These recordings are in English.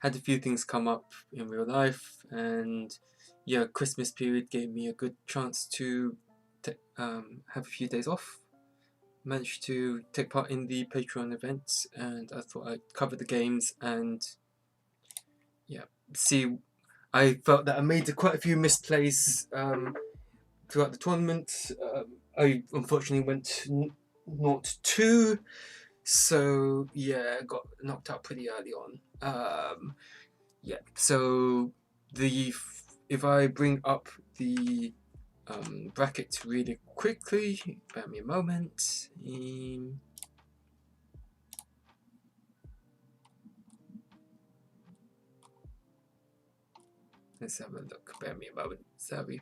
had a few things come up in real life, and yeah, Christmas period gave me a good chance to have a few days off. Managed to take part in the Patreon event, and I thought I'd cover the games and yeah, see. I felt that I made quite a few misplays throughout the tournament. I unfortunately went 0-2, so yeah, got knocked out pretty early on. Yeah, so if I bring up the bracket really quickly, bear me a moment. Let's have a look. Bear me a moment, sorry.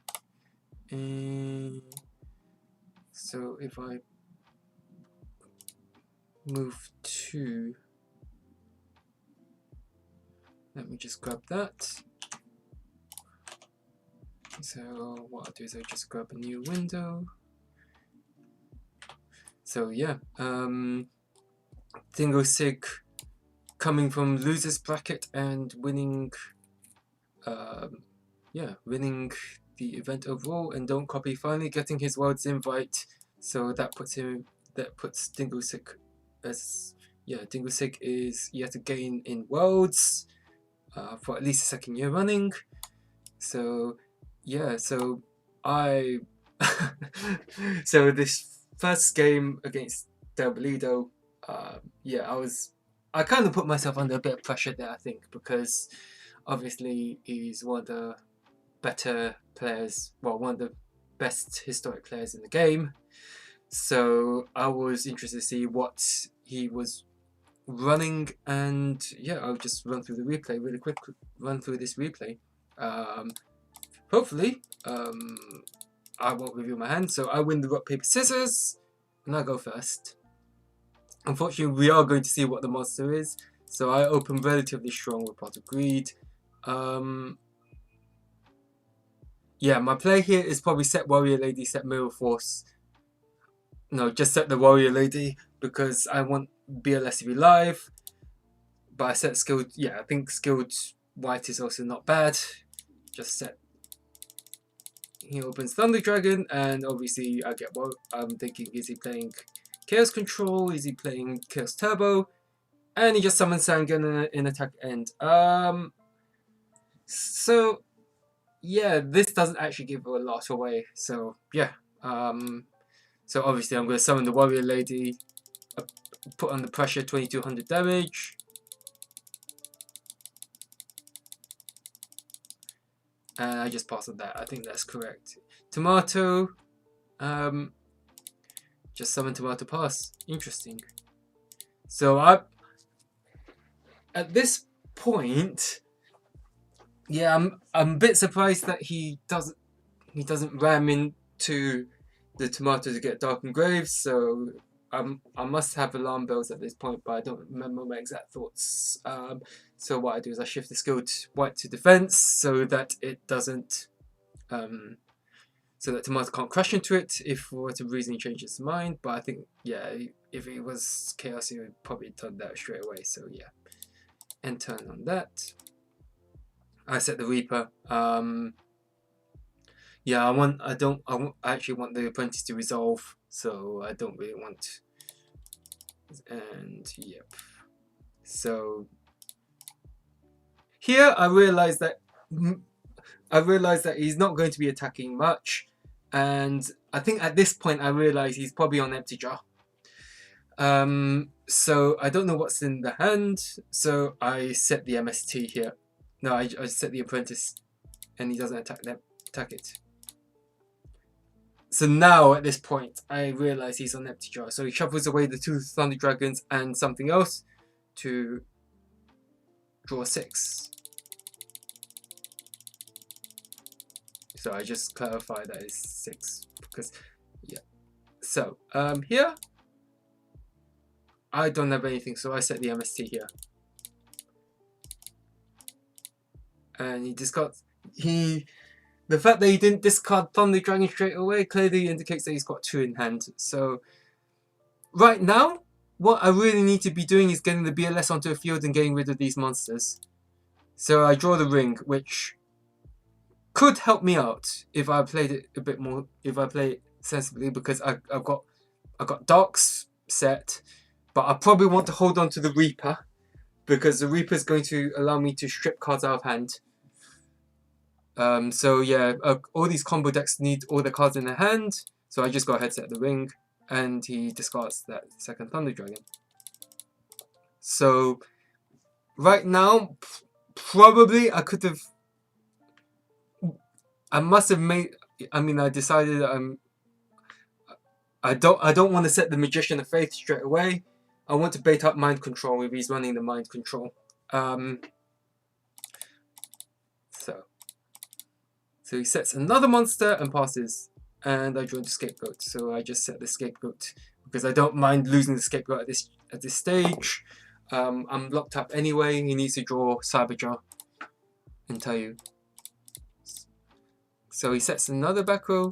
So if I move to, let me just grab that. So what I'll do is I just grab a new window. So yeah, Dingo Sig coming from losers bracket and winning, winning the event overall, and Don't Copy finally getting his world's invite. So that puts Dingo Sig as, yeah, Dingo Sig is yet again in worlds for at least the second year running. So yeah, so I so this first game against Del Bolido, I kind of put myself under a bit of pressure there, I think, because obviously he's one of the better players, well, one of the best historic players in the game. So I was interested to see what he was running, and yeah, I'll just run through the replay really quick. Run through this replay. Hopefully, I won't reveal my hand. So I win the rock paper scissors, and I go first. Unfortunately, we are going to see what the monster is. So I open relatively strong with Pot of Greed. Yeah, my play here is probably set Warrior Lady, set Mirror Force. No, just set the Warrior Lady because I want BLS to be live. But I set Skilled, yeah, I think Skilled White is also not bad. Just set. He opens Thunder Dragon, and obviously I get what I'm thinking. Is he playing Chaos Control? Is he playing Chaos Turbo? And he just summons Sangan in attack end. So yeah, this doesn't actually give a lot away. So yeah, so obviously I'm going to summon the Warrior Lady, put on the pressure, 2200 damage. And I just passed on that. I think that's correct. Tomato, just summon Tomato pass. Interesting. So at this point, yeah, I'm a bit surprised that he doesn't ram into the Tomato to get Darkened Graves. So I must have alarm bells at this point, but I don't remember my exact thoughts. So what I do is I shift the skill to White to defense so that it doesn't, so that Tomato can't crash into it if for whatever reason he changes his mind. But I think, yeah, if it was Chaos, he would probably done that straight away. So yeah, end turn on that. I set the Reaper. Yeah, I actually want the Apprentice to resolve, so I don't really want. And yep. So here I realized that he's not going to be attacking much, and I think at this point I realize he's probably on Empty Jar. So I don't know what's in the hand, so I set the MST here. No, I set the Apprentice, and he doesn't attack it. So now at this point I realize he's on Empty Jar. So he shuffles away the 2 Thunder Dragons and something else to draw 6. So I just clarify that it's 6 because yeah. So here I don't have anything, so I set the MST here. And he discards. The fact that he didn't discard Thunder Dragon straight away clearly indicates that he's got 2 in hand. So right now, what I really need to be doing is getting the BLS onto a field and getting rid of these monsters. So I draw the ring, which could help me out if I played it a bit more, if I play it sensibly, because I've got Darks set, but I probably want to hold on to the Reaper, because the Reaper is going to allow me to strip cards out of hand. So yeah, all these combo decks need all the cards in their hand, so I just go ahead, set the ring, and he discards that second Thunder Dragon. So right now, probably I could have, I must have made, I mean, I decided I don't want to set the Magician of Faith straight away. I want to bait up Mind Control if he's running the Mind Control. So he sets another monster and passes, and I draw the Scapegoat. So I just set the Scapegoat because I don't mind losing the Scapegoat at this stage. I'm locked up anyway. He needs to draw Cyberjar and Tayu. So he sets another back row,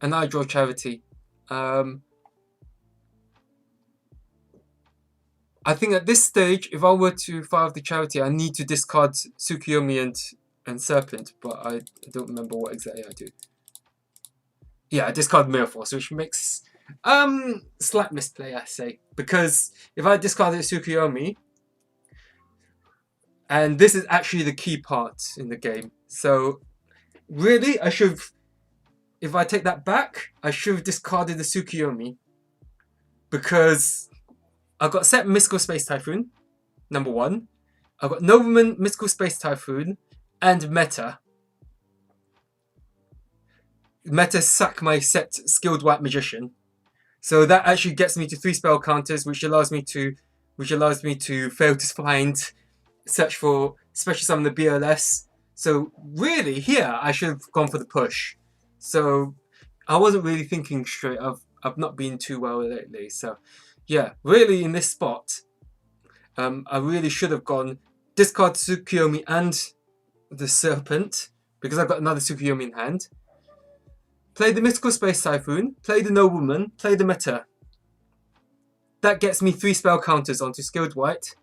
and I draw Charity. I think at this stage, if I were to fire off the Charity, I need to discard Tsukuyomi and Serpent, but I don't remember what exactly I do. Yeah, I discard Mirror Force, which makes slight misplay, I say, because if I discarded Tsukuyomi, and this is actually the key part in the game, so really I should, if I take that back, I should have discarded the Tsukuyomi, because I've got set Mystical Space Typhoon, number 1. I've got Nobleman, Mystical Space Typhoon, and Meta. Meta sack my set Skilled White Magician. So that actually gets me to 3 spell counters, which allows me to fail to find, search for special summon the BLS. So really here I should have gone for the push. So I wasn't really thinking straight. I've not been too well lately. So yeah, really in this spot, I really should have gone discard Tsukuyomi and the Serpent, because I've got another Tsukuyomi in hand. Play the Mystical Space Typhoon, play the Nobleman, play the Meta. That gets me 3 spell counters onto Skilled White.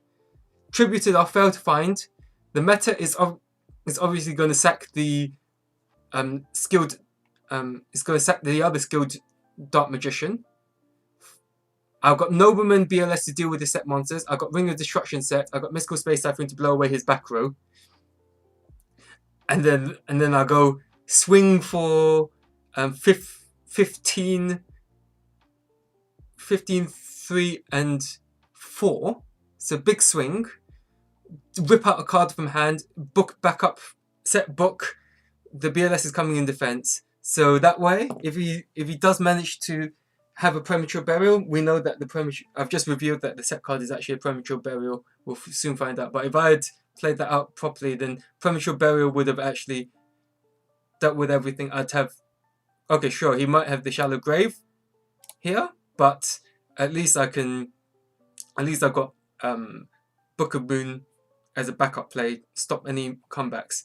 Tributed, I'll fail to find. The Meta is obviously going to sack the skilled. It's going to sack the other skilled Dark Magician. I've got Nobleman BLS to deal with the set monsters. I've got Ring of Destruction set. I've got Mystical Space Typhoon to blow away his back row. And then I'll go swing for 15, 3, and 4. So big swing. Rip out a card from hand. Book back up. Set book. The BLS is coming in defense. So that way, if he does manage to have a Premature Burial, we know that the premature. I've just revealed that the set card is actually a Premature Burial. We'll soon find out. But if I had played that out properly, then Premature Burial would have actually dealt with everything. I'd have. Okay, sure, he might have the Shallow Grave here, but at least I can. At least I've got Book of Moon as a backup play. Stop any comebacks.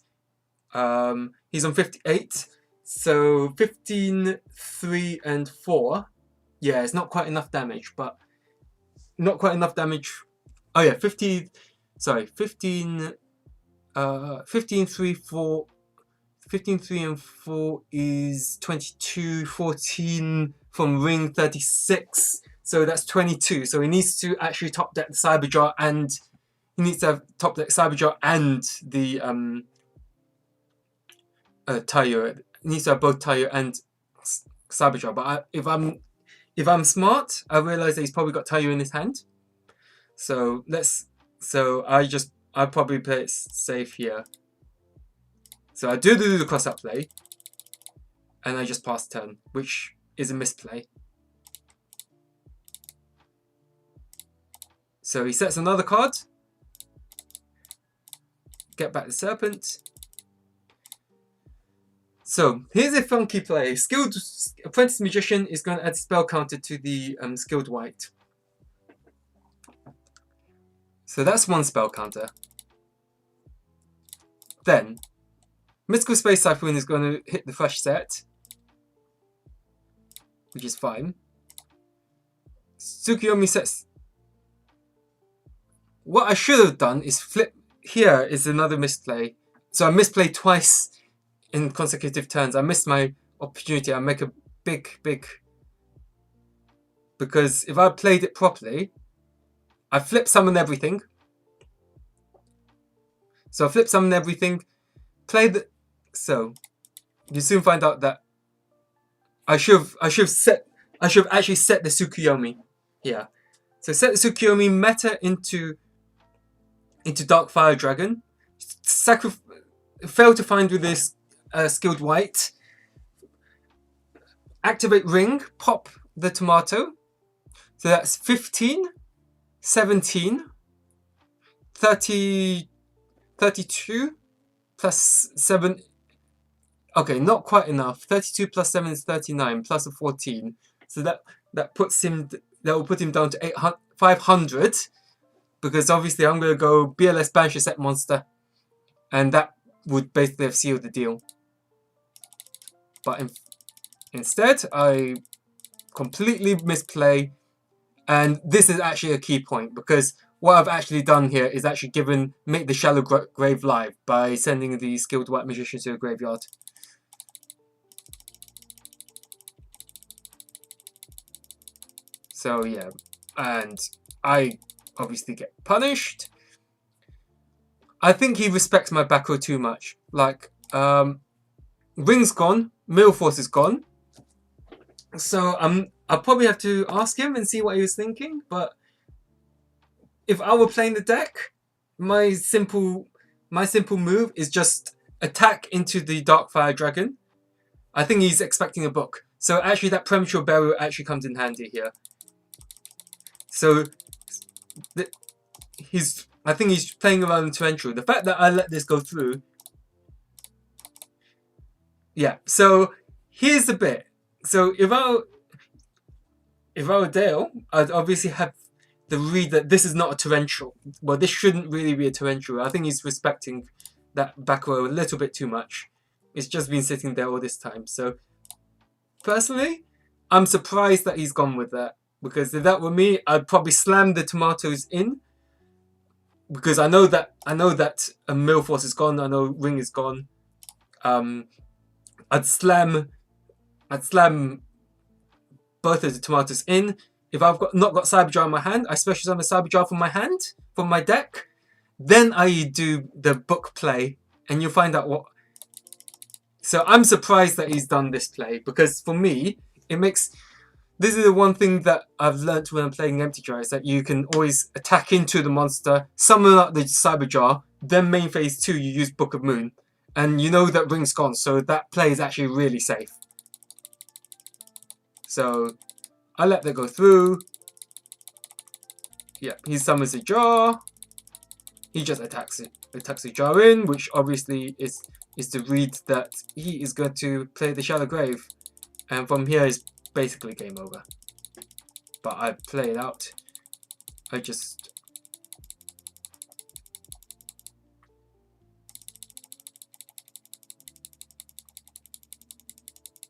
He's on 58, so 15, 3, and 4. Yeah, it's not quite enough damage, but not quite enough damage. Oh yeah, 15. Sorry, 15. 15, 3, 4. 15, 3, and 4 is 22. 14 from ring 36, so that's 22. So he needs to actually top deck the Cyberjar, and he needs to have top deck Cyberjar and the Tayo. He needs to have both Tayo and Cyberjar. But if I'm smart, I realize that he's probably got Tayo in his hand. So I probably play it safe here. So I do the cross-up play, and I just pass turn, which is a misplay. So he sets another card. Get back the Serpent. So here's a funky play. Skilled Apprentice Magician is going to add spell counter to the Skilled White. So that's 1 spell counter. Then Mystical Space Typhoon is going to hit the fresh set, which is fine. Tsukuyomi sets. What I should have done is here is another misplay. So I misplayed twice in consecutive turns. I missed my opportunity. I make a big... Because if I played it properly, I flip summon everything. So I flip summon everything, play the... So you soon find out that I should have actually set the Tsukuyomi here. So set the Tsukuyomi meta into Darkfire Dragon. Fail to find with this skilled white. Activate ring, pop the tomato. So that's 15, 17, 30, 32 plus 7. Okay, not quite enough. 32 plus 7 is 39 plus a 14. So that will put him down to 500, because obviously I'm going to go BLS Banisher set monster, and that would basically have sealed the deal. But instead, I completely misplay, and this is actually a key point, because what I've actually done here is actually make the Shallow Grave live by sending the Skilled White Magician to the graveyard. So yeah, and I obviously get punished. I think he respects my back row too much. Like, Ring's gone, Mill Force is gone. So I'll probably have to ask him and see what he was thinking. But if I were playing the deck, my simple move is just attack into the Darkfire Dragon. I think he's expecting a book. So actually that Premature Burial actually comes in handy here. So I think he's playing around torrential. The fact that I let this go through. Yeah, so here's the bit. So if I were Dale, I'd obviously have the read that this is not a torrential. Well, this shouldn't really be a torrential. I think he's respecting that back row a little bit too much. It's just been sitting there all this time. So personally, I'm surprised that he's gone with that. Because if that were me, I'd probably slam the tomatoes in. Because I know that a Mill Force is gone. I know Ring is gone. I'd slam both of the tomatoes in. If I've not got Cyberjar in my hand, I special summon Cyberjar from my deck. Then I do the book play, and you'll find out what. So I'm surprised that he's done this play, because for me, it makes. This is the one thing that I've learnt when I'm playing Empty Jar, is that you can always attack into the monster, summon up the Cyberjar, then main phase 2 you use Book of Moon. And you know that Ring's gone, so that play is actually really safe. So I let that go through. Yeah, he summons a jar. He just attacks the jar in, which obviously is to read that he is going to play the Shallow Grave. And from here is basically game over. But I play it out.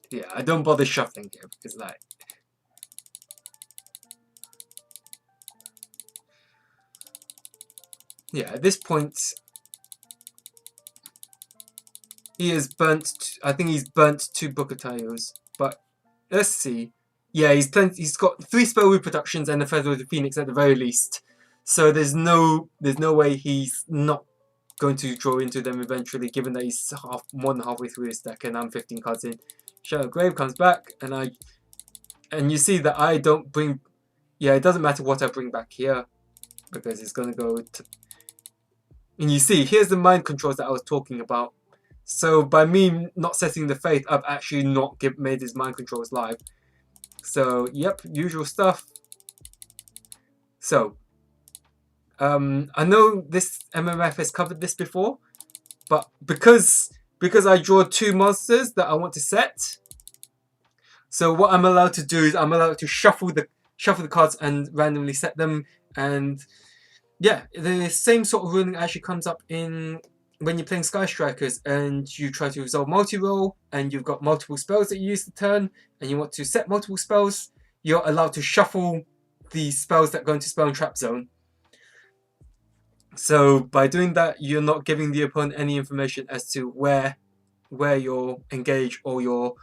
Yeah, I don't bother shuffling here, because like... Yeah, at this point... He is burnt... I think he's burnt 2 Bukatayos. But, let's see. Yeah, he's got 3 spell reproductions and a Feather of the Phoenix at the very least. So there's no way he's not going to draw into them eventually, given that he's more than halfway through his deck and I'm 15 cards in. Shallow Grave comes back, and you see that I don't bring... Yeah, it doesn't matter what I bring back here, because it's going to go... And you see, here's the mind controls that I was talking about. So by me not setting the Faith, I've actually not made his mind controls live. So, yep, usual stuff. So, I know this MMF has covered this before, but because I draw 2 monsters that I want to set, so what I'm allowed to do is I'm allowed to shuffle the cards and randomly set them. And yeah, the same sort of ruling actually comes up in when you're playing Sky Strikers and you try to resolve multi-roll and you've got multiple spells that you use the turn and you want to set multiple spells. You're allowed to shuffle the spells that go into Spell and Trap Zone. So by doing that, you're not giving the opponent any information as to where your engage or your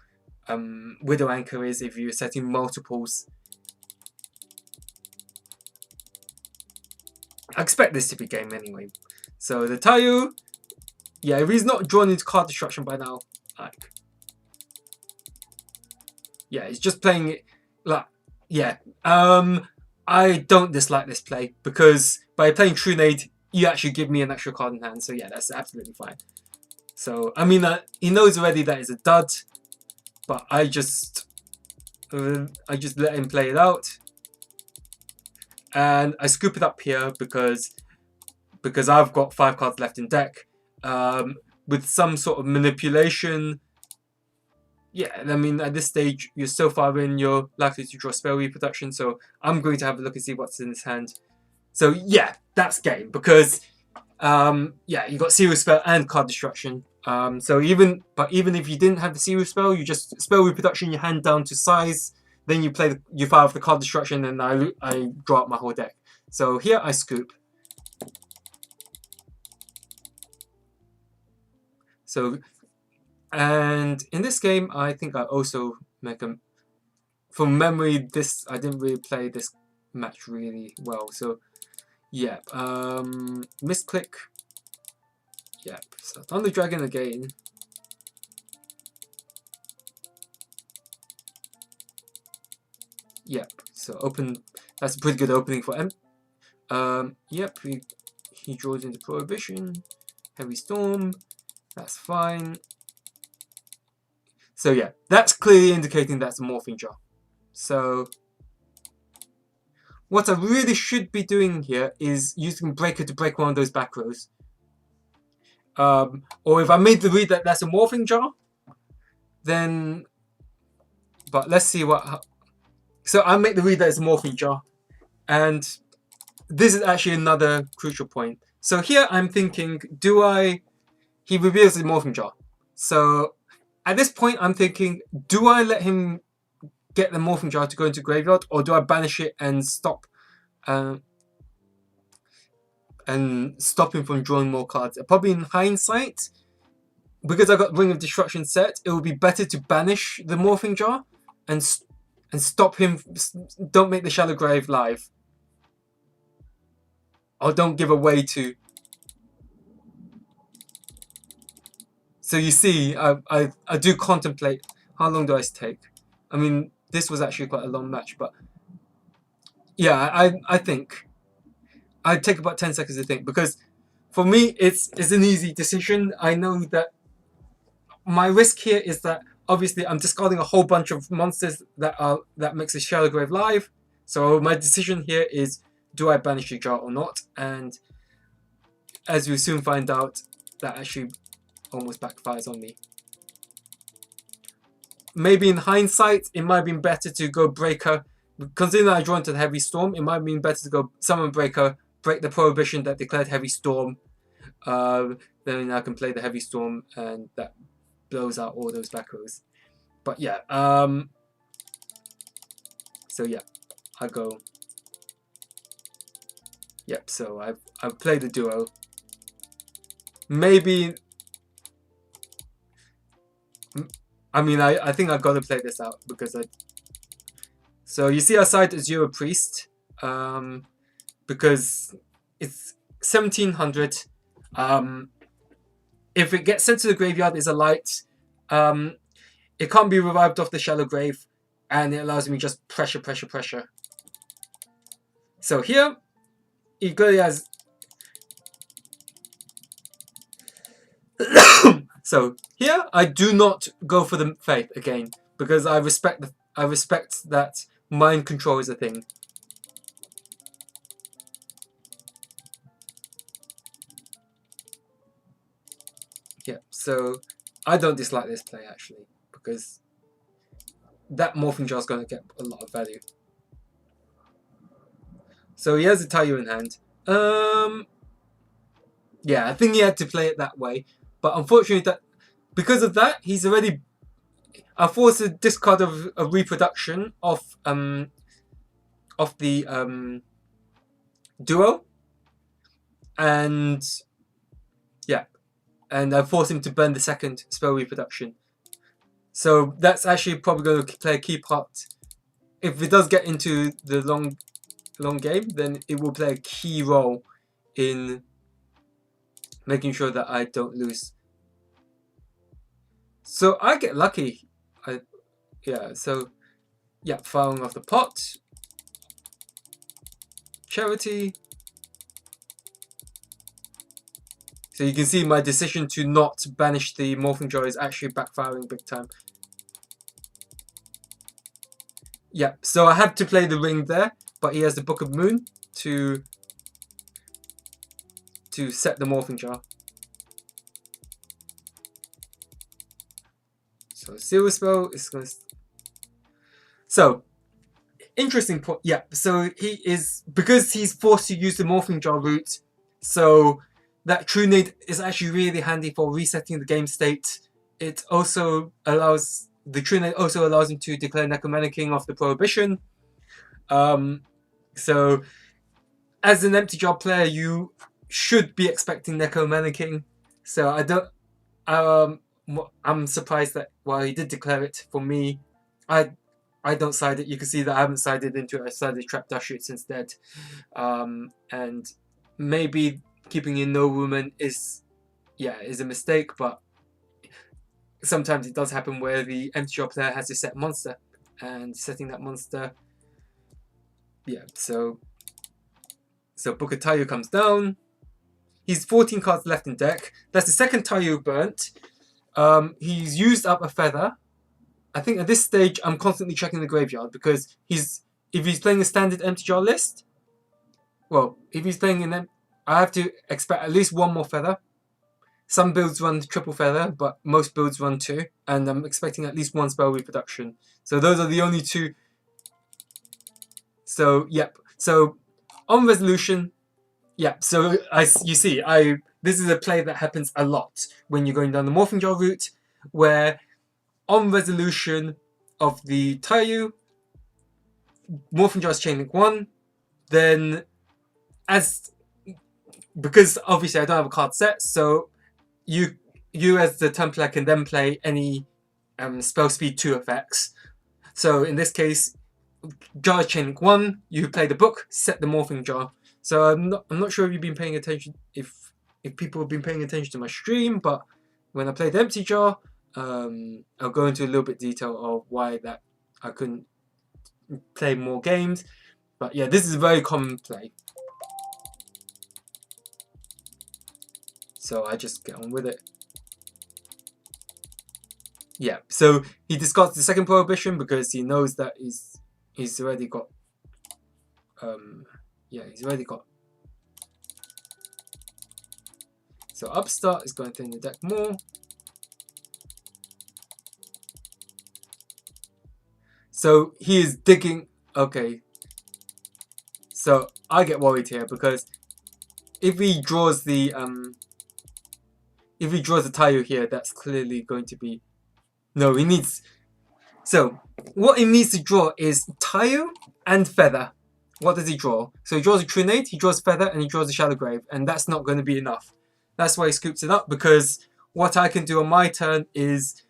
widow anchor is if you're setting multiples. I expect this to be game anyway. So the Tayu, yeah, if he's not drawn into card destruction by now, like, yeah, he's just playing it like, yeah. I don't dislike this play because by playing Trunade, you actually give me an extra card in hand. So yeah, that's absolutely fine. So I mean, he knows already that it's a dud, but I just let him play it out, and I scoop it up here because I've got 5 cards left in deck. With some sort of manipulation, yeah, I mean, at this stage, you're so far in, you're likely to draw spell reproduction, so I'm going to have a look and see what's in his hand. So yeah, that's game, because yeah, you got Serious Spell and card destruction. So even if you didn't have the Serious Spell, you just spell reproduction your hand down to size, then you fire off the card destruction, and I draw up my whole deck. So here I scoop. So, and in this game, I think I also make a, from memory, I didn't really play this match really well. So yeah, misclick. Yeah, so Thunder Dragon again. Yep, so open, that's a pretty good opening for him. Yep, he draws into Prohibition, Heavy Storm, that's fine. So yeah, that's clearly indicating that's a Morphing Jar. So what I really should be doing here is using Breaker to break one of those back rows. Or if I made the read that that's a Morphing Jar, then, but let's see what, so I make the read that it's a Morphing Jar, and this is actually another crucial point. So here I'm thinking, he reveals the Morphing Jar. So at this point I'm thinking, do I let him get the Morphing Jar to go into graveyard, or do I banish it and stop him from drawing more cards? Probably in hindsight, because I got Ring of Destruction set, it would be better to banish the Morphing Jar and stop him. Don't make the Shallow Grave live, or don't give a way to. So you see, I do contemplate how long do I take. I mean, this was actually quite a long match, but yeah, I think I'd take about 10 seconds to think, because for me it's an easy decision. I know that my risk here is that obviously I'm discarding a whole bunch of monsters that makes a Shallow Grave live. So my decision here is, do I banish the jar or not? And as you'll soon find out, that actually almost backfires on me. Maybe in hindsight, it might have been better to go Breaker. Considering that I draw into the Heavy Storm, it might have been better to go Summon Breaker, break the Prohibition that declared Heavy Storm. Then I can play the Heavy Storm, and that blows out all those back rows. But yeah, so yeah, I go. Yep, so I've played the duo. Maybe, I mean, I think I've got to play this out, because so you see I side Azure Priest, because it's 1700. If it gets sent to the graveyard, it's a light. It can't be revived off the Shallow Grave, and it allows me just pressure. So here, it clearly has. So here, I do not go for the Faith again, because I respect that mind control is a thing. Yeah, so I don't dislike this play actually, because that Morphing Jar is going to get a lot of value. So he has a Tayu in hand. Yeah, I think he had to play it that way, but unfortunately, because of that, he's already. I forced a discard of a reproduction of the duo, and yeah, and I force him to burn the second spell reproduction. So that's actually probably going to play a key part. If it does get into the long game, then it will play a key role in making sure that I don't lose. So I get lucky. Firing off the pot. Charity. So you can see my decision to not banish the Morphing Jar is actually backfiring big time. Yeah, so I had to play the ring there, but he has the Book of Moon to set the Morphing Jar. So Seal Spell is going to... So, interesting point. Yeah, so he is... Because he's forced to use the Morphing Jar route, so that True Nade is actually really handy for resetting the game state. It also allows... The True Nade also allows him to declare Necromancer off the Prohibition. So, as an Empty Jar player, you should be expecting Necromancer. So I don't... I'm surprised that while he did declare it, for me, I don't side it. You can see that I haven't sided into it. I sided Trap Dash Shoots instead. And maybe keeping in No Woman is a mistake, but sometimes it does happen where the Empty Jar player has to set monster, and setting that monster, so Book of Tayu comes down. He's 14 cards left in deck. That's the second Tayu burnt. He's used up a feather. I think at this stage I'm constantly checking the graveyard, because if he's playing a standard Empty Jar list, well, if he's playing I have to expect at least one more feather. Some builds run triple feather, but most builds run 2, and I'm expecting at least 1 spell reproduction. So those are the only 2. So yep. So on resolution, so this is a play that happens a lot when you're going down the Morphing Jar route, where on resolution of the Tayu, Morphing Jar is Chain Link 1, then because obviously I don't have a card set, so you as the turn player can then play any spell speed 2 effects. So in this case, Jar is Chain Link 1, you play the book, set the Morphing Jar. So I'm not sure if you've been paying attention, if people have been paying attention to my stream, but when I played the Empty Jar, I'll go into a little bit detail of why that I couldn't play more games. But yeah, this is a very common play. So I just get on with it. Yeah, so he discards the second Prohibition because he knows that he's already got he's already got. So Upstart is going to thin the deck more. So he is digging. Okay. So I get worried here, because if he draws the Tayu here, that's clearly going to be... No, he needs... So what he needs to draw is Tayu and Feather. What does he draw? So he draws a True Nade, he draws Feather, and he draws a Shadow Grave, and that's not going to be enough. That's why he scoops it up, because what I can do on my turn is...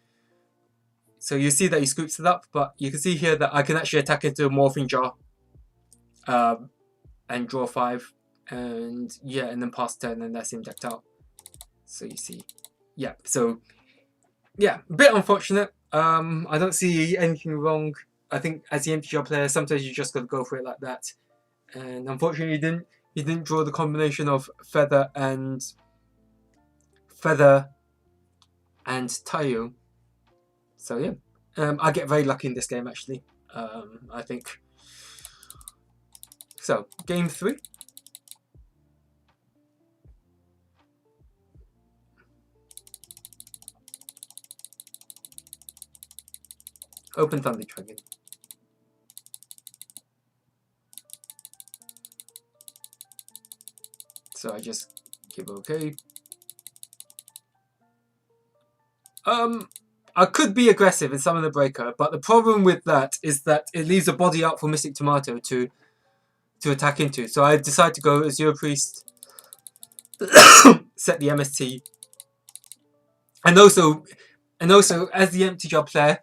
So you see that he scoops it up, but you can see here that I can actually attack into a Morphing Jar and draw 5, and then pass turn, and that's him decked out. So you see, so a bit unfortunate. I don't see anything wrong. I think as the Empty Jar player, sometimes you just got to go for it like that. And unfortunately, he didn't draw the combination of Feather and Tayu. So I get very lucky in this game, actually. I think. So game 3. Open Thunder Dragon. So I just give OK. I could be aggressive and summon the Breaker, but the problem with that is that it leaves a body out for Mystic Tomato to attack into. So I decided to go Azure Priest. set the MST. And also as the empty jar player,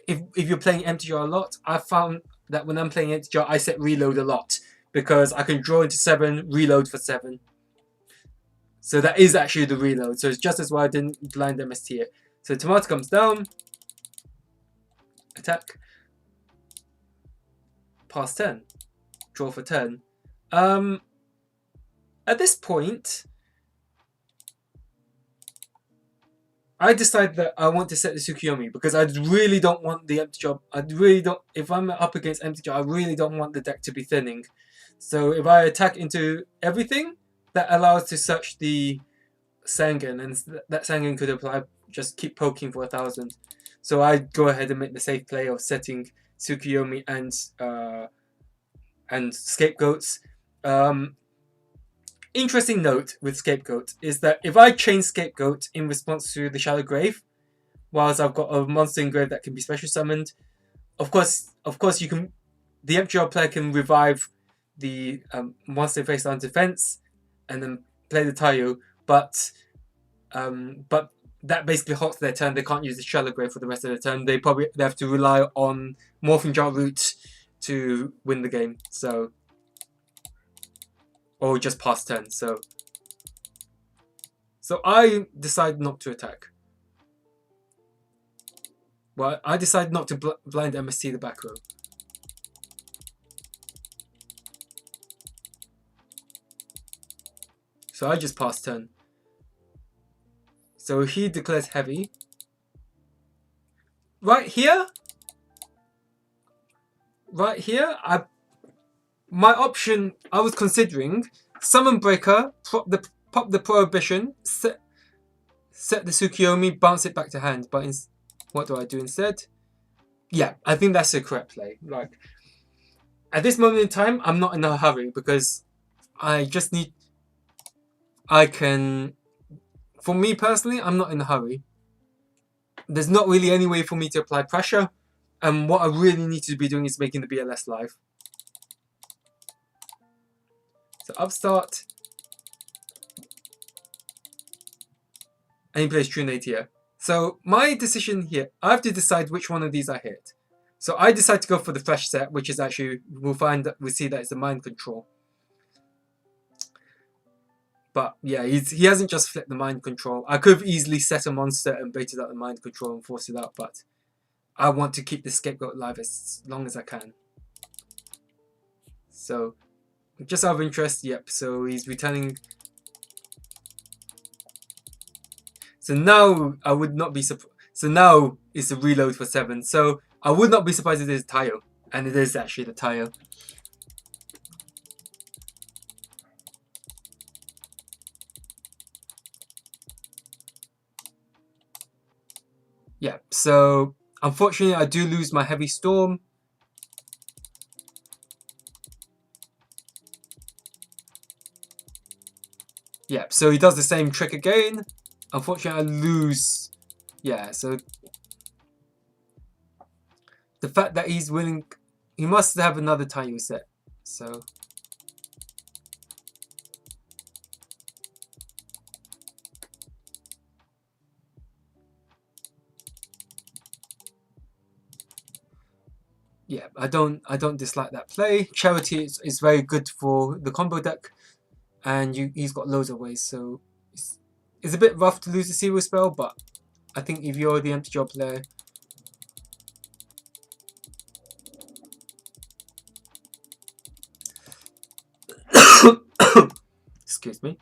if you're playing empty jar a lot, I found that when I'm playing empty jar, I set reload a lot because I can draw into 7, reload for 7. So that is actually the reload. So it's just as well I didn't blind MST it. So tomato comes down, attack, pass turn, draw for turn. At this point, I decide that I want to set the Tsukuyomi because I really don't want the empty jar. I really don't. If I'm up against empty jar, I really don't want the deck to be thinning. So if I attack into everything, that allows to search the Sangen, and that Sangen could apply. Just keep poking for 1,000. So I go ahead and make the safe play of setting Tsukuyomi and Scapegoats. Interesting note with Scapegoat is that if I chain Scapegoat in response to the Shallow Grave, whilst I've got a monster in grave that can be special summoned, of course you can. The empty jar player can revive the monster face on defense, and then play the Tayo, but that basically halts their turn. They can't use the Shallow Grave for the rest of the turn. They have to rely on Morphing Jar Root to win the game. So. Or just pass turn, so I decide not to attack. Well, I decide not to blind MST the back row. So I just pass turn. So he declares heavy. Right here, my option, I was considering Summon Breaker, pop the Prohibition, set the Tsukuyomi, bounce it back to hand. But what do I do instead? Yeah, I think that's the correct play. Like, at this moment in time, I'm not in a hurry because I just need. For me personally, I'm not in a hurry. There's not really any way for me to apply pressure, and what I really need to be doing is making the BLS live. So upstart, and he plays True Natia. So my decision here, I have to decide which one of these I hit. So I decide to go for the Flesh set, which is actually, we'll see that it's the Mind Control. But yeah, he hasn't just flipped the Mind Control. I could have easily set a monster and baited out the Mind Control and forced it out, but I want to keep the Scapegoat alive as long as I can. So, just out of interest, yep, so he's returning. So now I would not be surprised. So now it's a reload for 7. So I would not be surprised if it is Tayo. And it is actually the Tayo. Yeah, so unfortunately I do lose my Heavy Storm. Yeah, so he does the same trick again. Unfortunately, I lose. Yeah, so the fact that he's willing, he must have another Tayo set. So yeah, I don't dislike that play. Charity is very good for the combo deck, and he's got loads of ways. So it's a bit rough to lose the Serial Spell, but I think if you're the empty jar player, excuse me.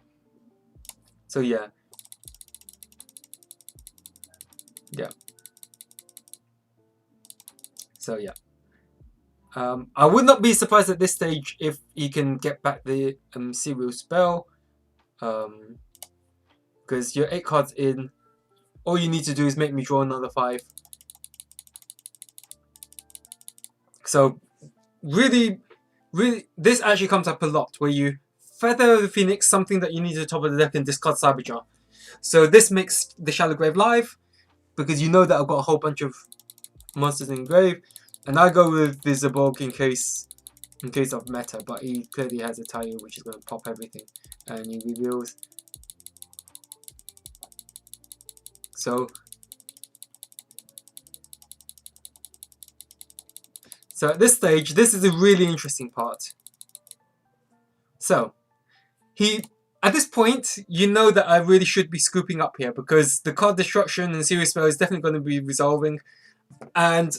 So yeah. So yeah. I would not be surprised at this stage if he can get back the Serial Spell. Because you're 8 cards in. All you need to do is make me draw another 5. So really, this actually comes up a lot where you Feather the Phoenix, something that you need to top of the deck, and discard Cyberjar. So this makes the Shallow Grave live because you know that I've got a whole bunch of monsters in grave, and I go with the Zaborg in case in case of meta, but he clearly has a Tayu which is going to pop everything, and he reveals. So at this stage, this is a really interesting part. So at this point, you know that I really should be scooping up here because the card destruction and Serious Spell is definitely going to be resolving, and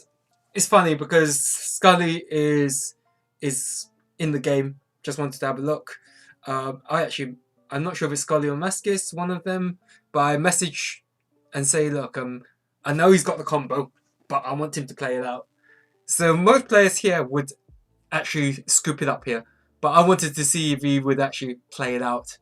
it's funny because Scully is in the game. Just wanted to have a look. I'm not sure if it's Scully or Maskis, one of them, but I message and say, look, I know he's got the combo, but I want him to play it out. So most players here would actually scoop it up here, but I wanted to see if he would actually play it out.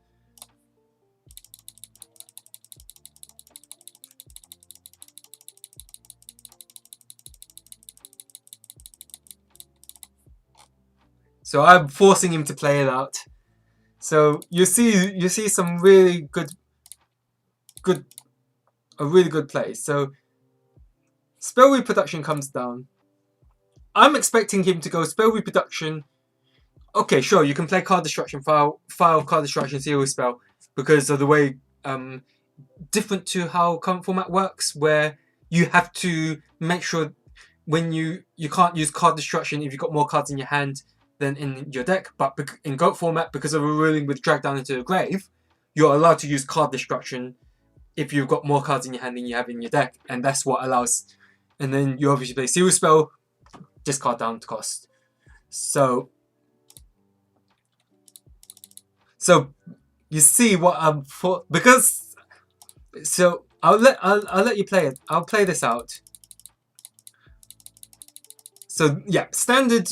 So I'm forcing him to play it out. So you see some really a really good play. So Spell Reproduction comes down. I'm expecting him to go Spell Reproduction. Okay, sure, you can play Card Destruction, file Card Destruction, Serious Spell, because of the way different to how current format works, where you have to make sure when you can't use Card Destruction if you've got more cards in your hand than in your deck, but in GOAT format, because of a ruling with Drag Down into the Grave, you're allowed to use Card Destruction if you've got more cards in your hand than you have in your deck, and that's what allows. And then you obviously play Serious Spell, discard down to cost. So you see what I'm for, because so I'll let you play it. I'll play this out. So yeah, standard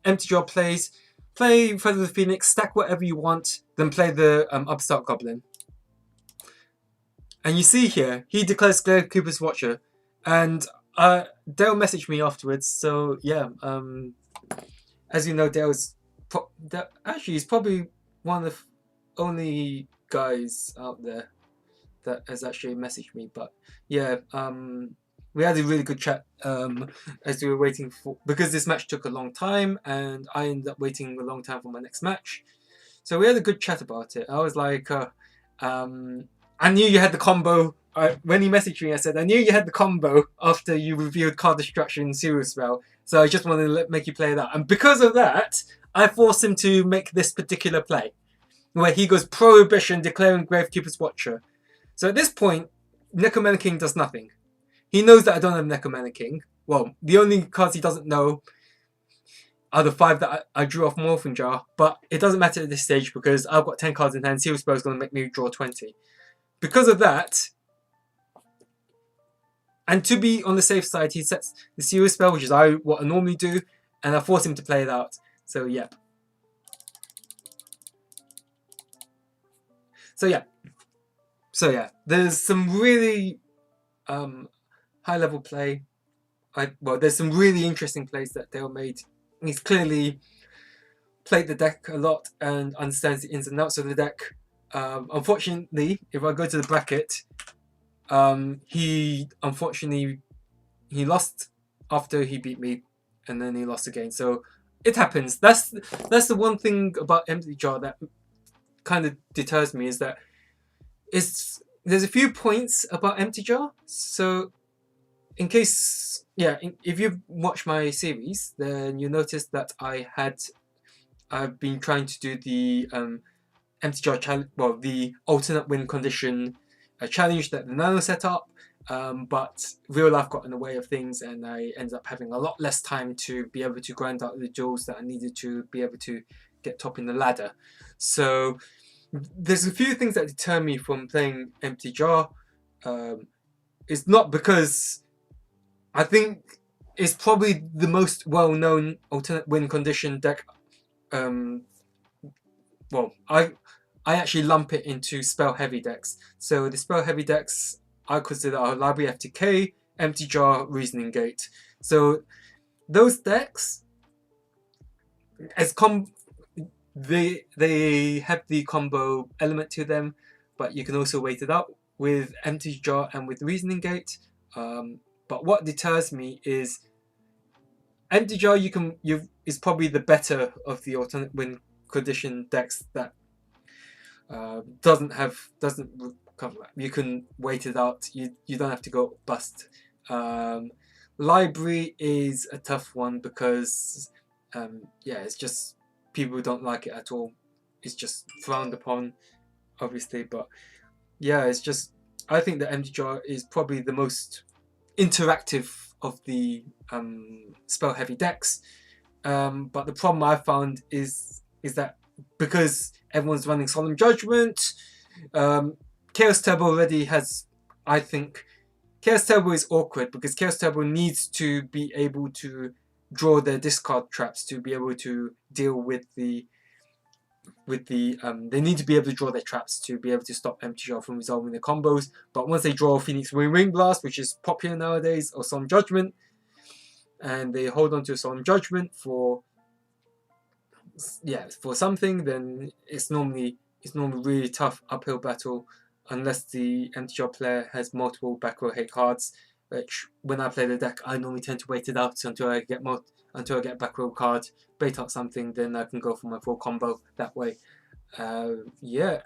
empty draw plays. Play Feather the Phoenix, stack whatever you want, then play the Upstart Goblin. And you see here, he declares Gravekeeper's Watcher, and Dale messaged me afterwards. So yeah, as you know, Dale's actually he's probably one of the only guys out there that has actually messaged me. But yeah, we had a really good chat as we were waiting for, because this match took a long time and I ended up waiting a long time for my next match. So we had a good chat about it. I was like, I knew you had the combo. When he messaged me, I said, I knew you had the combo after you revealed Card Destruction Serious Spell. So I just wanted to make you play that. And because of that, I forced him to make this particular play, where he goes Prohibition, declaring Gravekeeper's Watcher. So at this point, Necromana King does nothing. He knows that I don't have Necromana King. Well, the only cards he doesn't know are the 5 that I drew off Morphing Jar, but it doesn't matter at this stage because I've got 10 cards in hand. Serious Spell is going to make me draw 20. Because of that, and to be on the safe side, he sets the Serious Spell, which is what I normally do, and I force him to play it out. So yeah. So yeah, there's some really high level play. There's some really interesting plays that Dale made. He's clearly played the deck a lot and understands the ins and outs of the deck. Unfortunately, if I go to the bracket, he lost after he beat me, and then he lost again. So it happens. That's the one thing about Empty Jar that kind of deters me, is that there's a few points about Empty Jar. So in case, if you've watched my series, then you notice that I've been trying to do the Empty Jar challenge, the alternate win condition challenge that the Nano set up, but real life got in the way of things, and I ended up having a lot less time to be able to grind out the duels that I needed to be able to get top in the ladder. So there's a few things that deter me from playing Empty Jar. It's not because I think it's probably the most well-known alternate win condition deck. I actually lump it into spell heavy decks. So the spell heavy decks I consider are Library FTK, Empty Jar, Reasoning Gate. So those decks, they have the combo element to them, but you can also wait it out with Empty Jar and with Reasoning Gate. But what deters me is Empty Jar. It's is probably the better of the alternate win condition decks that doesn't cover. You can wait it out. You don't have to go bust. Library is a tough one because yeah, it's just people don't like it at all. It's just frowned upon, obviously, but yeah, it's just I think that Empty Jar is probably the most interactive of the spell heavy decks. But the problem I found is that because everyone's running Solemn Judgment, Chaos Turbo already has, I think, Chaos Turbo is awkward because Chaos Turbo needs to be able to draw their discard traps to be able to deal with the they need to be able to draw their traps to be able to stop Empty Jar from resolving their combos. But once they draw Phoenix Ring Blast, which is popular nowadays, or Solemn Judgment, and they hold on to Solemn Judgment for something, then it's normally really tough uphill battle unless the Empty Jar player has multiple back row hate cards. Which when I play the deck, I normally tend to wait it out until I get back row card, bait out something, then I can go for my full combo that way. So yeah,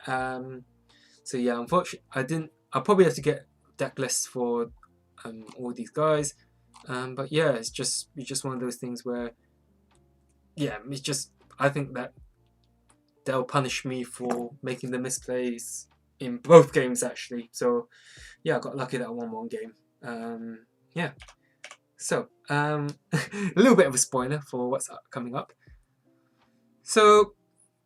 unfortunately, I'll probably have to get deck lists for all these guys. But yeah, it's just one of those things where, yeah, it's just I think that they'll punish me for making the misplays in both games actually. So yeah, I got lucky that I won one game. Yeah. So a little bit of a spoiler for what's coming up. So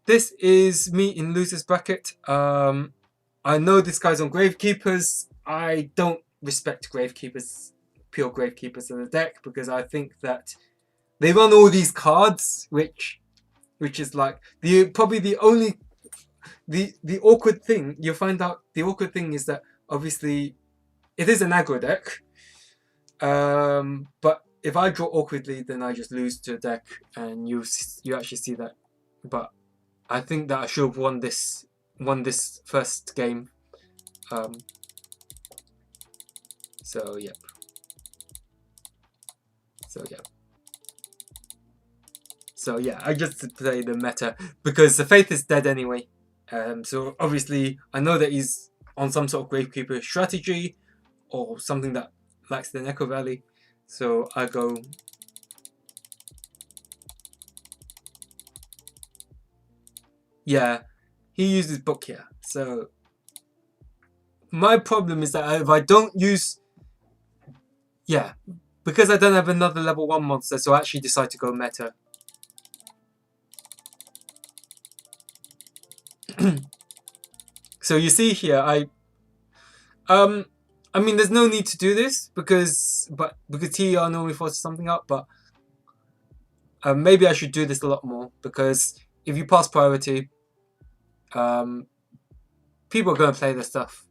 this is me in losers bracket. I know this guy's on Gravekeepers. I don't respect Gravekeepers, pure Gravekeepers in the deck because I think that they run all these cards, which is like probably the only the awkward thing. You'll find out the awkward thing is that obviously it is an aggro deck. But if I draw awkwardly, then I just lose to a deck, and you actually see that. But I think that I should have won this first game. So yep. So yeah, I just play the meta because the Faith is dead anyway. So obviously I know that he's on some sort of Gravekeeper strategy or something that lacks the Echo Valley. So I go. Yeah, he uses book here. So my problem is that if I don't use, yeah, because I don't have another level 1 monster, so I actually decide to go meta. So you see here, I mean, there's no need to do this because TR normally forces something up, but maybe I should do this a lot more because if you pass priority, people are going to play this stuff.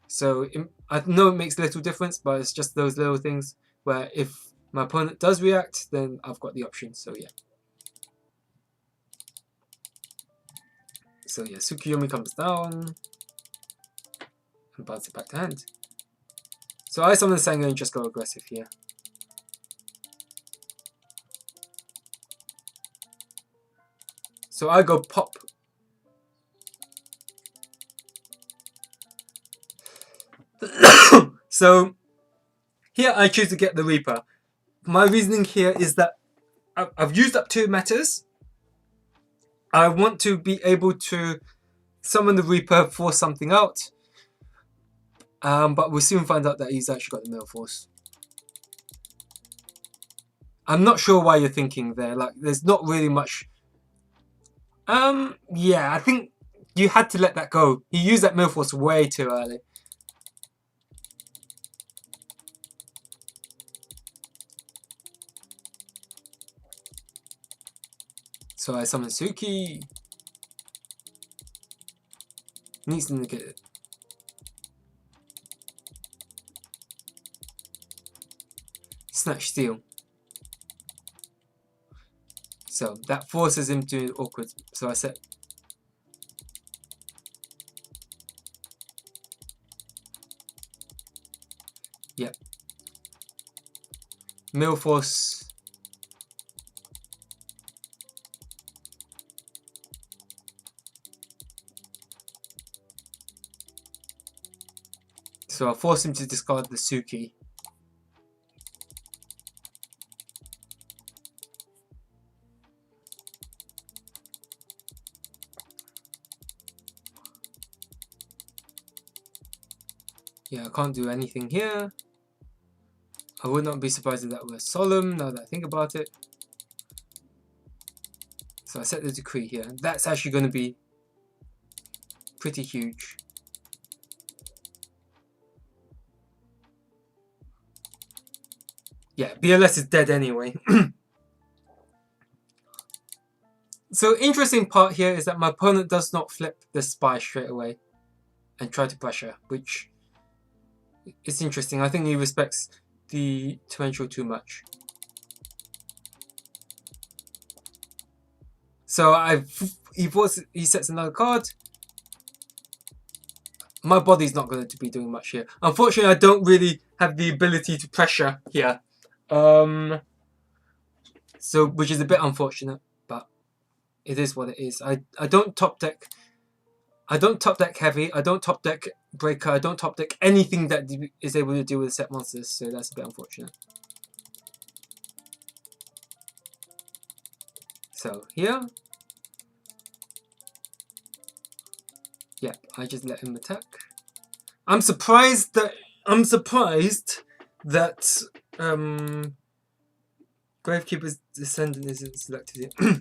So I know it makes little difference, but it's just those little things where if my opponent does react, then I've got the option. So yeah. So yeah, Tsukuyomi comes down and bounces it back to hand. So I summon Sengo and just go aggressive here. So I go pop. So here I choose to get the Reaper. My reasoning here is that I've used up 2 metas. I want to be able to summon the Reaper, force something out. But we'll soon find out that he's actually got the Mail Force. I'm not sure why you're thinking there. Like, there's not really much. Yeah, I think you had to let that go. He used that Mail Force way too early. So I summon Suki. Needs to negate it. Snatch Steel. So that forces him to awkward. So I set. Yep. Mail Force. So I'll force him to discard the Suki. Yeah, I can't do anything here. I would not be surprised if that were Solemn, now that I think about it. So I set the decree here. That's actually going to be pretty huge. Yeah, BLS is dead anyway. So interesting part here is that my opponent does not flip the spy straight away and try to pressure, which is interesting. I think he respects the torrential too much. So he sets another card. My body's not going to be doing much here. Unfortunately, I don't really have the ability to pressure here. So which is a bit unfortunate, but it is what it is. I don't top deck. I don't top deck heavy. I don't top deck breaker. I don't top deck anything that is able to deal with set monsters. So that's a bit unfortunate. So here, yeah, I just let him attack. I'm surprised that Gravekeeper's Descendant isn't selected here.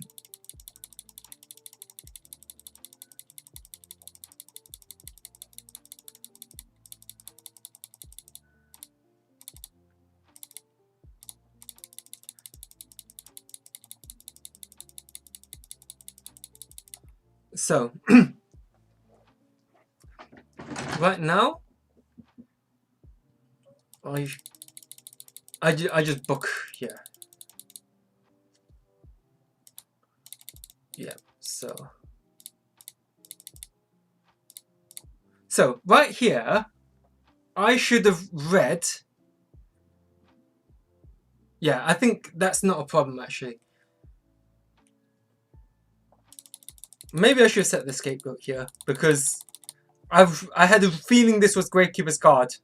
So right now, I just book here. Yeah. So right here, I should have read. Yeah, I think that's not a problem actually. Maybe I should have set the Scapegoat here because I had a feeling this was Gravekeeper's card.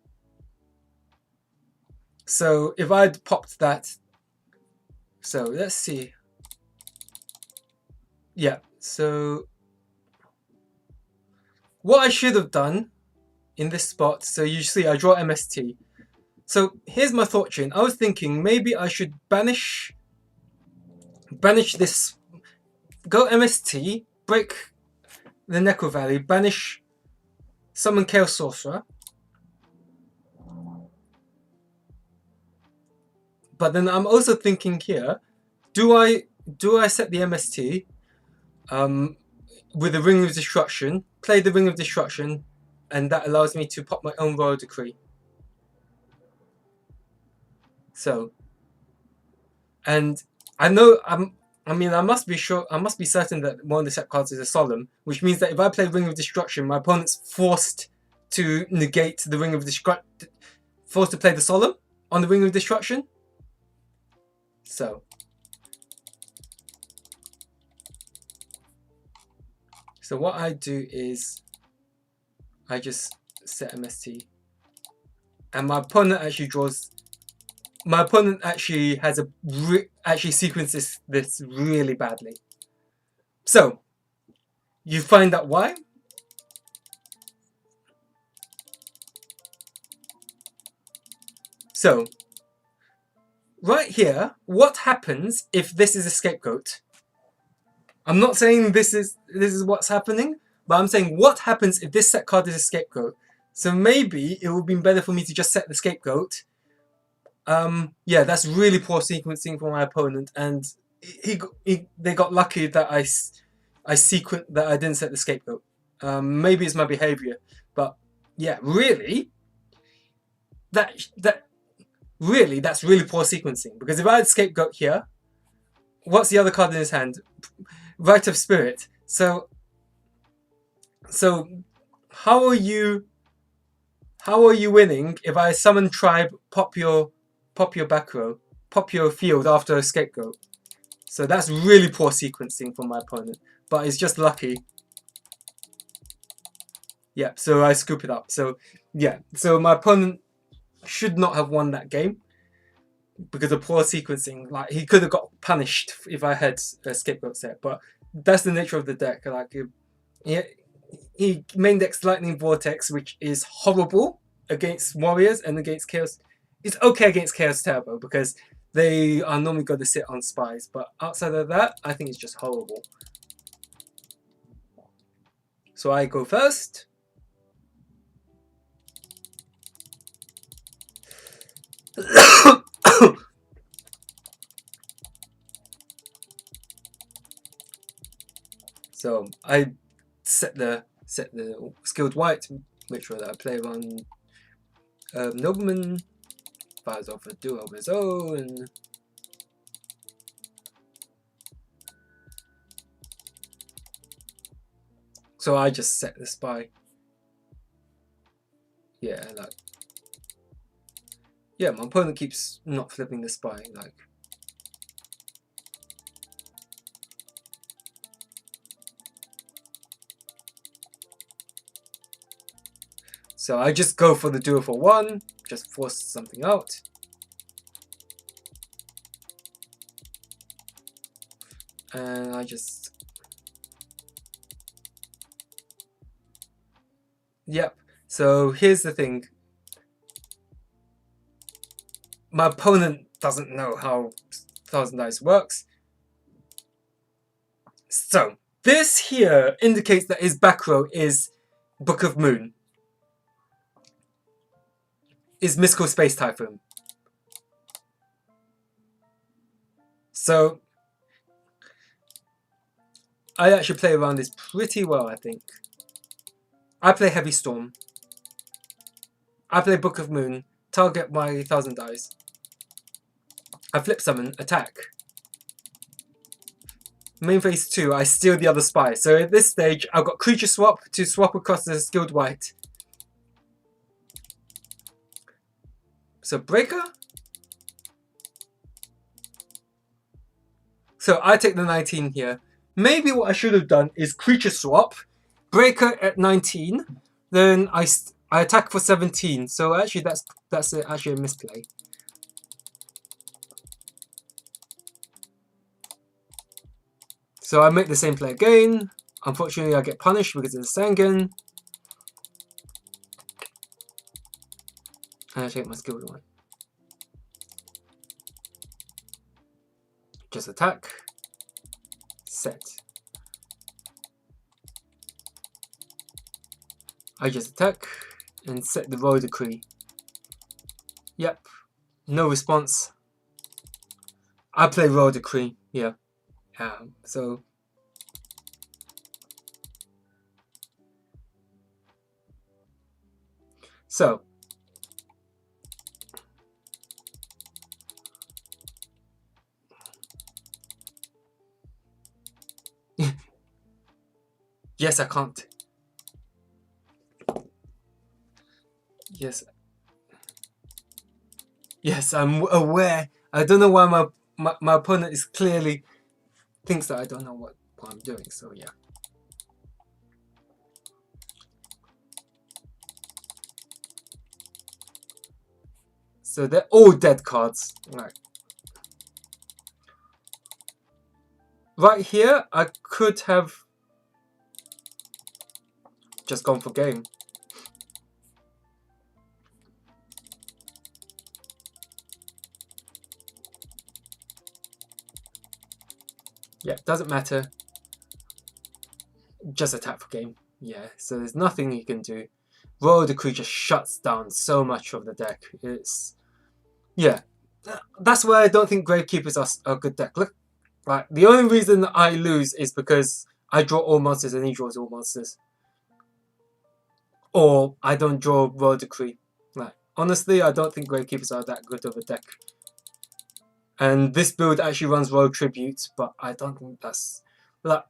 So if I'd popped that, so let's see. Yeah, so what I should have done in this spot, so you see I draw MST. So here's my thought chain. I was thinking maybe I should banish this, go MST, break the Necro Valley, banish, summon Chaos Sorcerer. But then I'm also thinking here, do I set the MST with the Ring of Destruction, play the Ring of Destruction, and that allows me to pop my own Royal Decree. So, and I know I must be certain that one of the set cards is a Solemn, which means that if I play Ring of Destruction, my opponent's forced to negate the Ring of Destruction, forced to play the Solemn on the Ring of Destruction. So what I do is I just set MST, and my opponent actually draws. My opponent actually has actually sequences this really badly. So you find out why. So right here, what happens if this is a Scapegoat? I'm not saying this is what's happening, but I'm saying what happens if this set card is a Scapegoat. So maybe it would have been better for me to just set the Scapegoat. Yeah, that's really poor sequencing for my opponent, and they got lucky that I didn't set the Scapegoat. Maybe it's my behavior, but yeah, really, that's really poor sequencing, because if I had Scapegoat here, what's the other card in his hand? Rite of Spirit. So how are you winning if I summon Tribe, pop your back row, pop your field after a Scapegoat? So that's really poor sequencing from my opponent, but it's just lucky. Yeah, so I scoop it up. So Yeah, so my opponent should not have won that game because of poor sequencing. Like, he could have got punished if I had a scapegoat set, but that's the nature of the deck. Like, he main decks Lightning Vortex, which is horrible against Warriors and against Chaos. It's okay against Chaos Turbo because they are normally going to sit on spies, but outside of that, I think it's just horrible. So I go first. So I set the skilled white, make sure that I play around Nobleman, fires off a duo of his own. So I just set the spy. Yeah, like, yeah, my opponent keeps not flipping the spy, like. So I just go for the duo for one, just force something out. And I just... Yep. So here's the thing. My opponent doesn't know how Thousand Dice works. So this here indicates that his back row is Book of Moon. Is Mystical Space Typhoon. So I actually play around this pretty well, I think. I play Heavy Storm. I play Book of Moon. Target my Thousand Dice. I flip summon, attack. Main phase 2, I steal the other spy. So at this stage, I've got creature swap to swap across the skilled white. So breaker. So I take the 19 here. Maybe what I should have done is creature swap, breaker at 19, then I attack for 17. So actually that's actually a misplay. So I make the same play again. Unfortunately, I get punished because of the Sangan. And I take my skilled one. Just attack. Set. I just attack and set the Royal Decree. Yep. No response. I play Royal Decree. Yeah. So yes, I can't. Yes, I'm aware. I don't know why my opponent is clearly thinks that I don't know what I'm doing, so yeah. So they're all dead cards. Right here, I could have just gone for game. Yeah, doesn't matter. Just attack for game. Yeah, so there's nothing you can do. Royal Decree just shuts down so much of the deck. It's... yeah. That's why I don't think Gravekeepers are a good deck. Look, like, the only reason I lose is because I draw all monsters and he draws all monsters. Or I don't draw Royal Decree. Like, honestly, I don't think Gravekeepers are that good of a deck. And this build actually runs Royal Tribute, but I don't think that's... like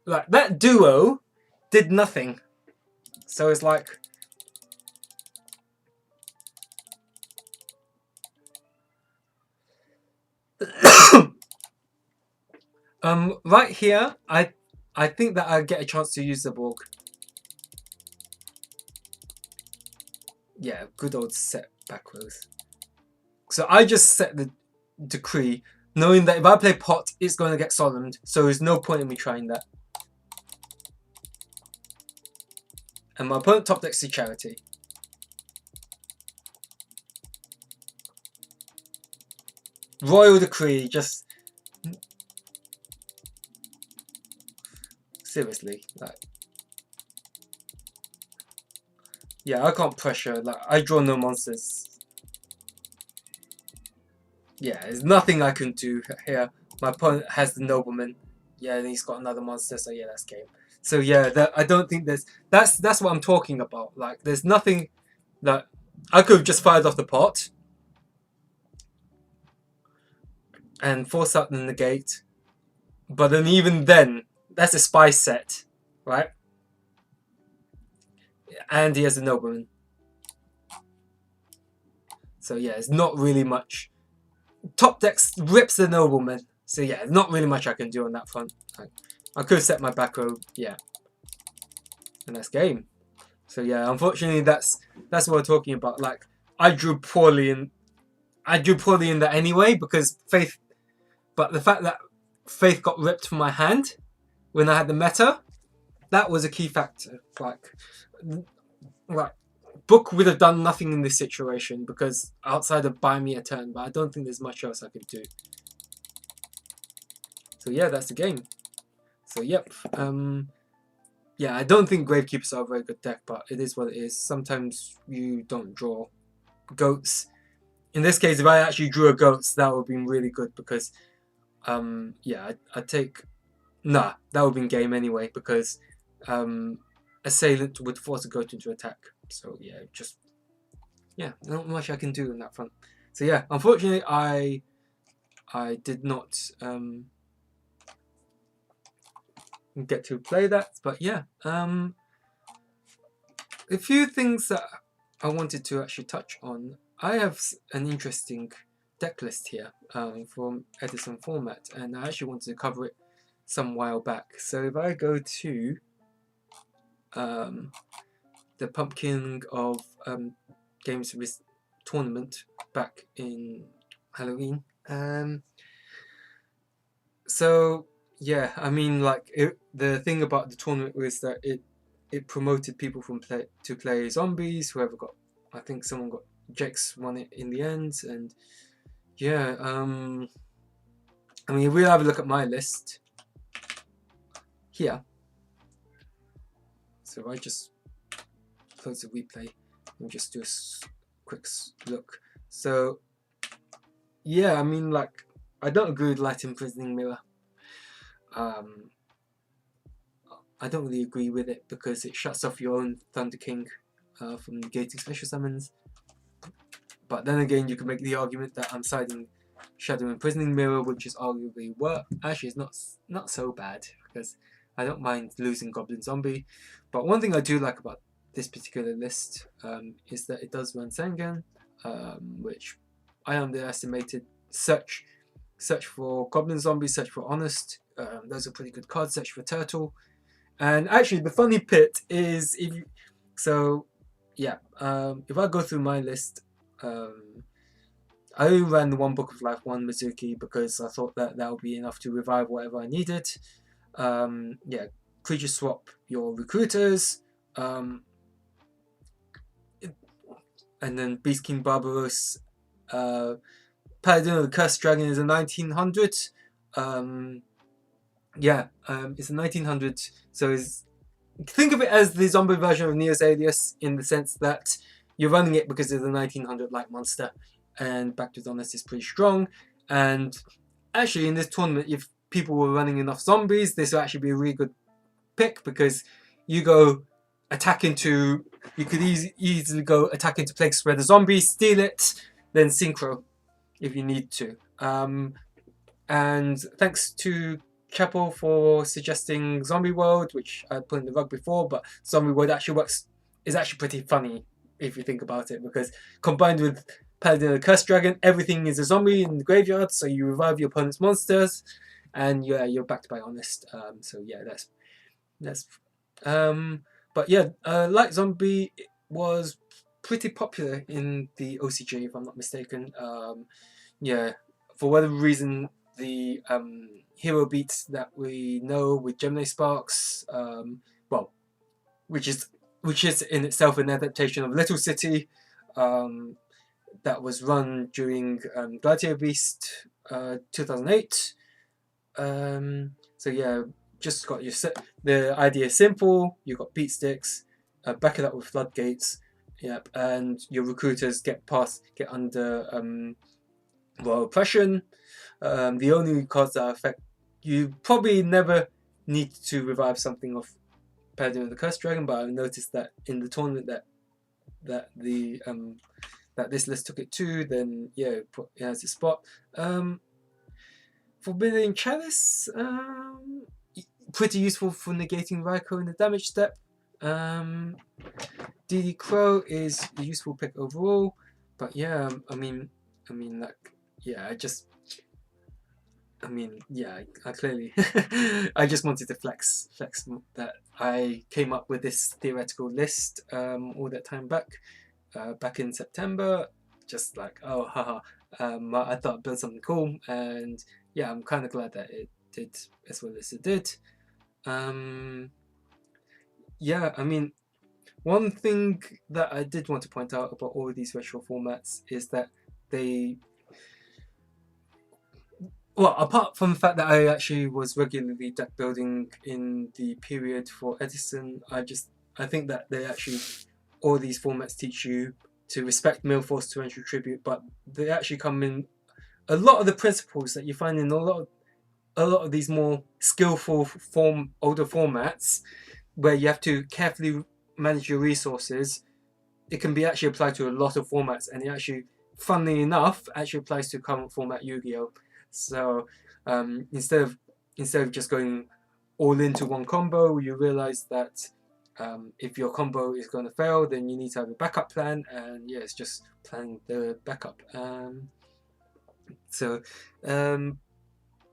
that duo did nothing. So it's like... right here, I think that I get a chance to use the Borg. good old set back rows. So I just set the decree, knowing that if I play pot, it's going to get solemned. So there's no point in me trying that. And my opponent top decks the Charity. Royal Decree, just seriously, like, yeah, I can't pressure. Like, I draw no monsters. Yeah, there's nothing I can do here. My opponent has the Nobleman. Yeah, and he's got another monster. So yeah, that's game. So yeah, I don't think that's what I'm talking about. Like, there's nothing that I could have just fired off the pot and force out the negate. But then even then, that's a spy set, right? And he has a Nobleman. So yeah, it's not really much. Top decks rips the Nobleman. So yeah, not really much I can do on that front. I could have set my back row, yeah. And that's game. So yeah, unfortunately that's what we're talking about. Like, I drew poorly in that anyway because Faith, but the fact that Faith got ripped from my hand when I had the meta, that was a key factor. Like Book would have done nothing in this situation because outside of buy me a turn, but I don't think there's much else I could do. So yeah, that's the game. So yep, yeah, I don't think Gravekeepers are a very good deck, but it is what it is. Sometimes you don't draw goats. In this case, if I actually drew a goats, that would have been really good because, yeah, I'd take... Nah, that would have been game anyway because Assailant would force a goat into attack. So yeah, just... Yeah, not much I can do on that front. So yeah, unfortunately, I did not get to play that, but yeah, a few things that I wanted to actually touch on. I have an interesting deck list here from Edison Format, and I actually wanted to cover it some while back. So if I go to the Pumpkin of Games with tournament back in Halloween, so yeah, I mean, like, the thing about the tournament was that it promoted people to play zombies. Whoever got, I think someone got, Jex won it in the end, and yeah, I mean, if we have a look at my list here, so if I just close the replay and just do a quick look. So yeah, I mean, like, I don't agree with Light Imprisoning Mirror. I don't really agree with it because it shuts off your own Thunder King from negating special summons. But then again, you can make the argument that I'm siding Shadow Imprisoning Mirror, which is arguably actually it's not so bad because I don't mind losing Goblin Zombie. But one thing I do like about this particular list is that it does run Sengen, which I underestimated. Search for Goblin Zombie, search for Honest. Those are pretty good cards. Search for Turtle. And actually, the funny bit is if I go through my list, I only ran the one Book of Life, one Mizuki, because I thought that would be enough to revive whatever I needed. Yeah, creature swap your recruiters, and then Beast King Barbaros. Paladin of the Cursed Dragon is a 1900. It's a 1900. So think of it as the zombie version of Neo's Alias in the sense that you're running it because it's a 1900 like monster, and Back to Honest is pretty strong. And actually, in this tournament, if people were running enough zombies, this would actually be a really good pick because you go attack into. You could easily go attack into Plague Spreader Zombies, steal it, then synchro if you need to. And thanks to Chapel for suggesting Zombie World, which I put in the rug before, but Zombie World actually is actually pretty funny if you think about it, because combined with Paladin of the Cursed Dragon, everything is a zombie in the graveyard, so you revive your opponent's monsters, and yeah, you're backed by Honest. So yeah, that's but yeah, Light Zombie was pretty popular in the OCG, if I'm not mistaken. Yeah, for whatever reason, the hero beats that we know with Gemini Sparks, well, which is in itself an adaptation of Little City, that was run during Gladiator Beast 2008. So yeah, just got your set. The idea is simple. You got beat sticks, back it up with floodgates. Yep, and your recruiters get under royal oppression. The only cards that affect you probably never need to revive something of Paladin of the Cursed Dragon, but I've noticed that in the tournament that this list took it to, then yeah, it has its spot. Forbidden Chalice, pretty useful for negating Raikou in the damage step. DD Crow is a useful pick overall, but yeah, I mean, like, yeah, I clearly, I just wanted to flex that I came up with this theoretical list all that time back in September, just like, oh, haha, I thought I'd build something cool, and yeah, I'm kind of glad that it did as well as it did. Yeah, I mean, one thing that I did want to point out about all of these retro formats is that they, well, apart from the fact that I actually was regularly deck building in the period for Edison, I think that they actually, all these formats teach you to respect Millforce Torrential Tribute, but they actually come in a lot of the principles that you find in a lot of these more skillful older formats, where you have to carefully manage your resources. It can be actually applied to a lot of formats, and it actually, funnily enough, actually applies to current format Yu-Gi-Oh! So instead of just going all into one combo, you realize that if your combo is going to fail, then you need to have a backup plan, and yeah, it's just planning the backup. So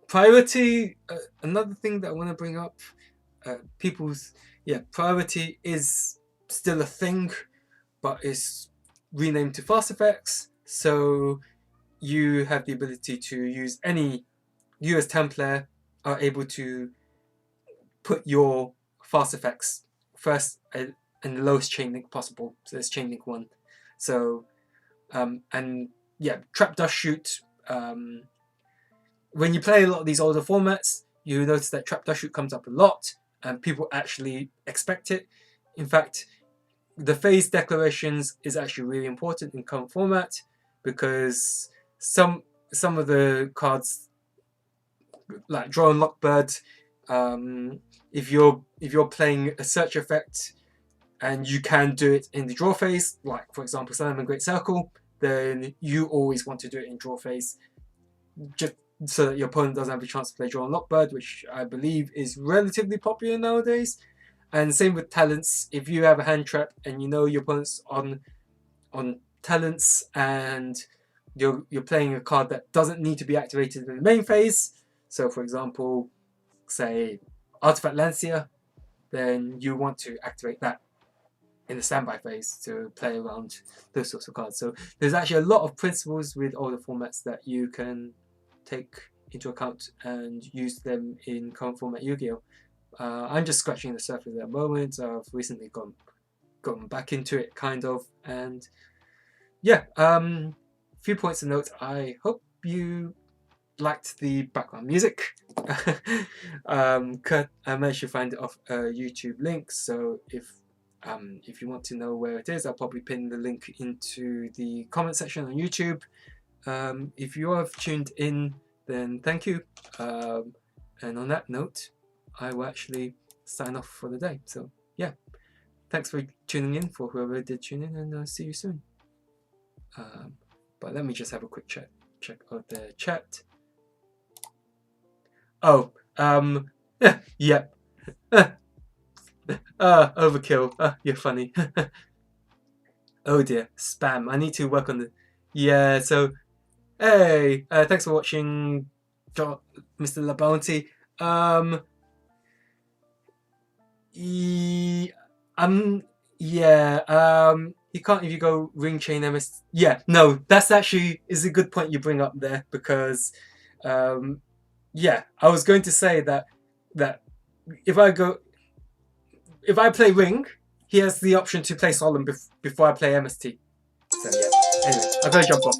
priority, another thing that I want to bring up, priority is still a thing, but it's renamed to fast effects. So you have the ability to use you as TAM player are able to put your fast effects first in the lowest chain link possible. So there's chain link 1. So and yeah, Trap Dust Shoot. When you play a lot of these older formats, you notice that Trap Dust Shoot comes up a lot, and people actually expect it. In fact, the phase declarations is actually really important in current format, because some of the cards, like Draw and Lockbird, if you're playing a search effect and you can do it in the draw phase, like for example Salamangreat Great Circle, then you always want to do it in draw phase, just so that your opponent doesn't have a chance to play Draw and Lockbird, which I believe is relatively popular nowadays. And same with talents. If you have a hand trap and you know your opponent's on talents, and you're playing a card that doesn't need to be activated in the main phase, so for example, say Artifact Lancia, then you want to activate that in the standby phase to play around those sorts of cards. So there's actually a lot of principles with all the formats that you can take into account and use them in current format Yu-Gi-Oh! I'm just scratching the surface at the moment. I've recently gotten back into it, kind of, and yeah, few points to note. I hope you liked the background music. I managed to find it off a YouTube link, so if you want to know where it is, I'll probably pin the link into the comment section on YouTube. If you have tuned in, then thank you. And on that note, I will actually sign off for the day. So yeah, thanks for tuning in, for whoever did tune in, and I'll see you soon. But let me just have a quick check of the chat. Oh, yeah. Overkill. You're funny. Oh dear, spam. I need to work on the. Yeah. So, hey, thanks for watching, Mr. LaBounty. Yeah. he can't if you go ring chain MS. Yeah, no, that's actually is a good point you bring up there, because yeah, I was going to say that if I play ring, he has the option to play solemn before I play MST. So yeah. Anyway, I've got to jump off.